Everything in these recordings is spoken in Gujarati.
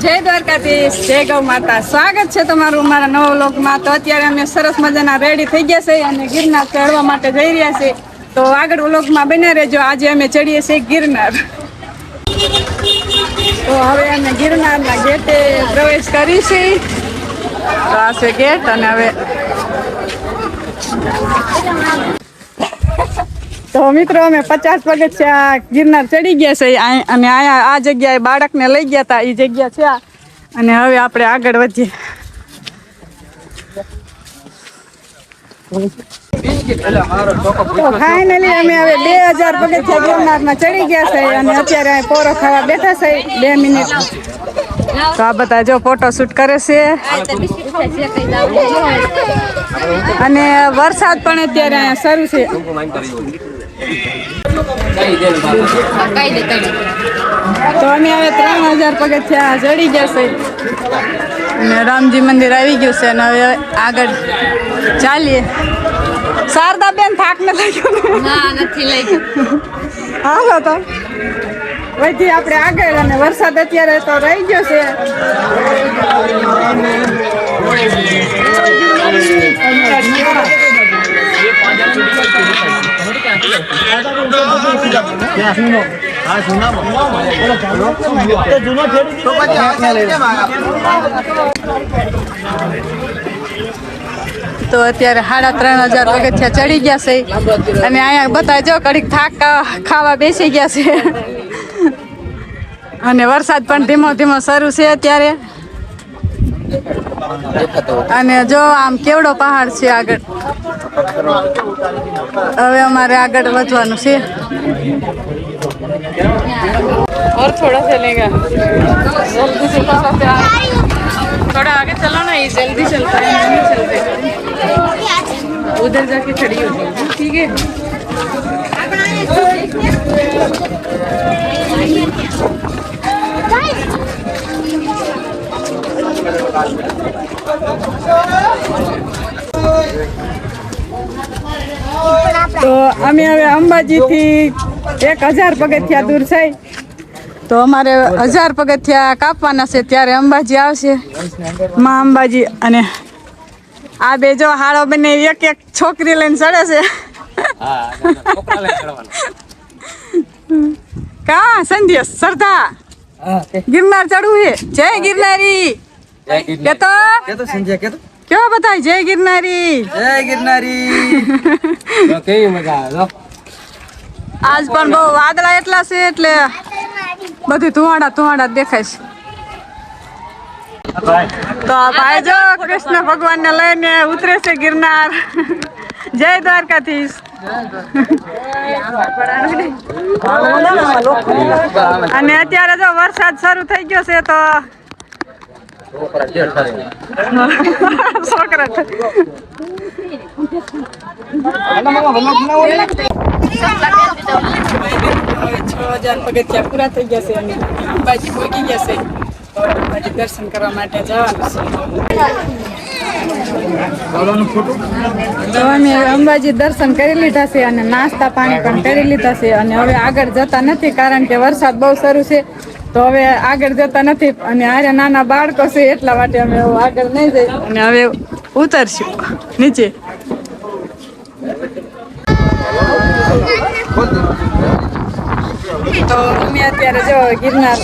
જય દ્વારકાધીશ, જય ગૌ માતા. સ્વાગત છે તમારું અમારા નવા વ્લોગમાં. તો અત્યારે અમે સરસ મજાના રેડી થઈ ગયા છે અને ગિરનાર ચડવા માટે જઈ રહ્યા છે. તો આગળ વ્લોગમાં બન્યા રહેજો. આજે અમે ચડીએ છીએ ગિરનાર. તો હવે અમે ગિરનારના ગેટે પ્રવેશ કરીશું. તો આ છે ગેટ અને હવે તો મિત્રો અમે 50 પગથિયા ગિરનાર ચડી ગયા છે અને આ જગ્યાએ બાળકને લઈ ગયા હતા. એ જગ્યા છે અને હવે આપણે આગળ વધીએ. ફાઇનલી અમે હવે 2000 પગથિયા ગિરનારમાં ચડી ગયા છે અને અત્યારે પોરો ખાવા બેઠા છે 2 મિનિટ. તો આ બધા જો ફોટો શૂટ કરે છે અને વરસાદ પણ અત્યારે અહીંયા શરૂ છે. તો અમે હવે 3000 પગથિયા ચડી ગયા છે અને રામજી મંદિર આવી ગયું છે અને હવે આગળ ચાલીએ. શારદા બેન થાક ન લાગ્યો? ના, નથી લાગ્યો. હાલો તો વહીથી આપણે આગળ. અને વરસાદ અત્યારે તો રહી ગયો છે. તો અત્યારે 3500 પગથિયા ચડી ગયા છે અને અહીંયા બધા જો કડીક થાક ખાવા બેસી ગયા છે અને વરસાદ પણ ધીમો ધીમો શરૂ છે અત્યારે. અને જો આમ કેવડો પહાડ છે આગળ. હવે અમારે આગળ વધવાનું છે. और थोड़ा चलेगा, जल्दी से थोड़ा आगे चलो ना. ये जल्दी चलता है, नहीं चलते. उधर जाके खड़ी हो जाओ, ठीक है. તો અમે હવે અંબાજીથી 1000 પગથિયા દૂર છે. તો અમારે 1000 પગથિયા કાપવાના છે ત્યારે અંબાજી આવશે, માં અંબાજી. અને આ બે જો હાળો બને એક એક છોકરી લઈને ચડે છે. કા સંદેશ શ્રદ્ધા ગિરનાર ચડવું છે. જય ગિરનારી કેતો સંજય કેતો કેવો બતાય. જય ગિરનારી, જય ગિરનારી. કેવી મજા આવે. આજ પણ બહુ વાદળા એટલા છે એટલે બધું ધુવાડા દેખાય છે. તો આ ભાઈ જો કૃષ્ણ ભગવાન ને લઈને ઉતરે છે ગિરનાર. જય દ્વારકાધીશ. અને અત્યારે જો વરસાદ શરૂ થઈ ગયો છે તો છોકરા 6000 પગથિયા પૂરા થઈ ગયા છે અને અંબાજી પહોંચી ગયા છે. અંબાજી દર્શન કરવા માટે જવાનું છે. અમે અંબાજી દર્શન કરી લીધા છે અને નાસ્તા પાણી પણ કરી લીધા છે અને હવે આગળ જતા નથી કારણ કે વરસાદ બહુ શરૂ છે. તો હવે આગળ જતા નથી અને આરે નાના બાળકો છે એટલા માટે અમે આગળ નહીં જઈ અને હવે ઉતરશું નીચે. તો અમે અત્યારે જો ગિરનાર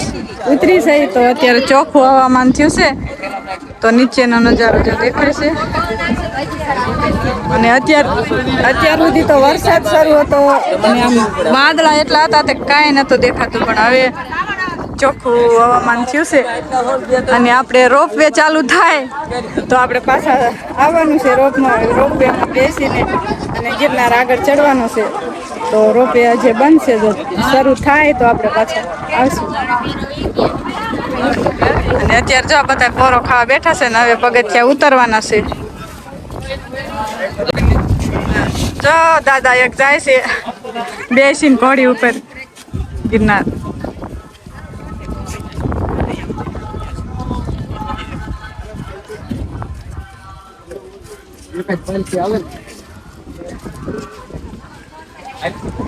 ઉતરી છે તો અત્યારે ચોખ્ખું હવામાન થયું છે તો નીચેનો નજારો જો દેખાય છે. અને અત્યાર સુધી તો વરસાદ શરૂ હતો અને આમ વાદળા એટલા હતા તે કાંઈ નહોતું દેખાતું, પણ હવે ચોખ્ખું હવામાન થયું છે. અને આપણે રોપવે ચાલુ થાય તો આપણે પાછા આવવાનું છે. રોપવેમાં બેસીને અને ગિરનાર આગળ ચડવાનું છે. તો રોપવે જે બનશે જો શરૂ થાય તો આપણે પાછા આવશું. અને અત્યારે જો બધા પોરો ખાવા બેઠા છે ને હવે પગથિયા ઉતરવાના છે. જો દાદા એક જાય છે બેસીને ઘોડી ઉપર ગિરનાર.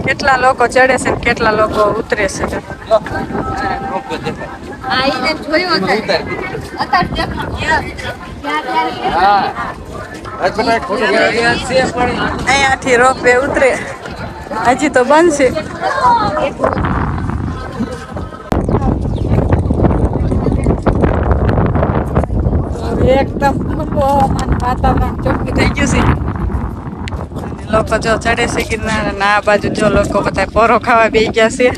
કેટલા લોકો ચડે છે કેટલા લોકો ઉતરે છે. અહીંયાથી રોપવે ઉતરે હજી તો બનશે. એકદમ વાતાવરણ ચોખ્ખું થઈ ગયું છે. લોકો જો ચડે છે ગિરનાર અને આ બાજુ જો લોકો બધા પોરો ખાવા બેસી ગયા છે.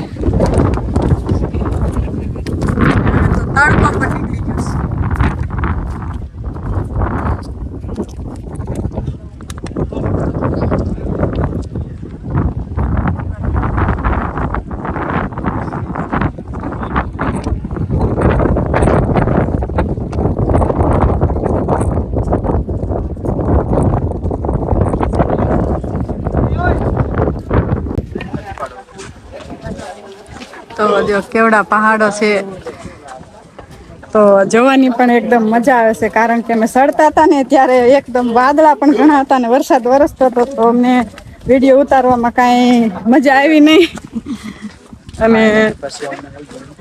તો તડકો પણ નીકળી ગયો છે. તો જો કેવડા પહાડો છે. તો જોવાની પણ એકદમ મજા આવે છે કારણ કે અમે ચડતા હતા ને ત્યારે એકદમ વાદળા પણ ઘણા હતા ને વરસાદ વરસતો હતો તો અમને વિડીયો ઉતારવામાં કાંઈ મજા આવી નહીં. અને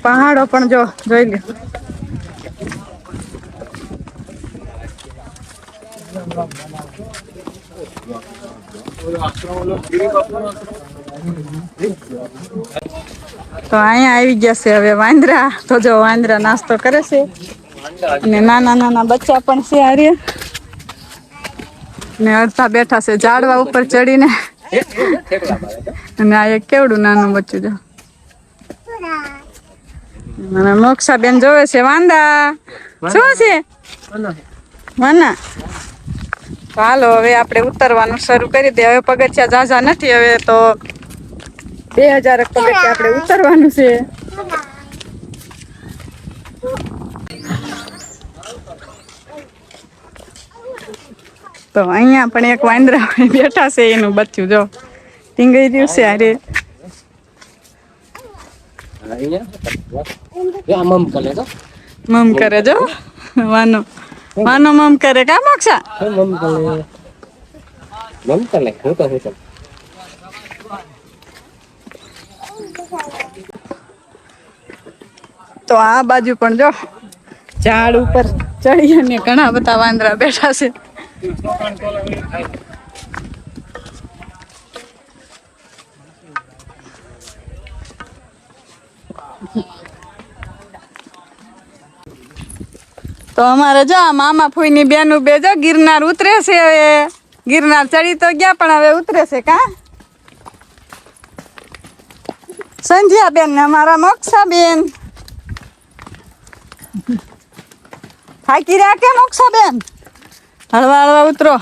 પહાડો પણ જોઈ લો. તો અહીંયા આવી ગયા છે હવે વાંદરા. તો જો વાંદરા નાસ્તો કરે છે અને નાના નાના બચ્ચા પણ છે હારે ને અડધા બેઠા છે ઝાડવા ઉપર ચડીને. અને આ એક કેવડું નાનું બચ્ચું જો. અને મોક્ષાબેન જોવે છે વાંદા શું છે વાના. તો હાલો હવે આપણે ઉતરવાનું શરૂ કરી દે. હવે પગથિયા ઝાઝા નથી, હવે તો 2000 પગથિયા આપણે ઉતરવાનું છે. તો અહીંયા પણ એક વાંદરા બેઠા છે, એનું બચ્ચું જો ટીંગાઈ રહ્યું છે હારે. મમ કરે જો વાનો વાનો મમ કરે કા મોક્ષા તો આ બાજુ પણ જો ઝાડ ઉપર ચડી અને ઘણા બધા વાંદરા બેઠા છે. તો અમારે જો મામા ફૂઈની બેનું બે જો ગિરનાર ઉતરે છે. હવે ગિરનાર ચડી તો ગયા પણ હવે ઉતરે છે કા સંધ્યા બેન ને અમારા મોક્ષા બેન. થાકી રહ્યા કે મોક્ષા બેન? હળવા હળવા ઉતરો.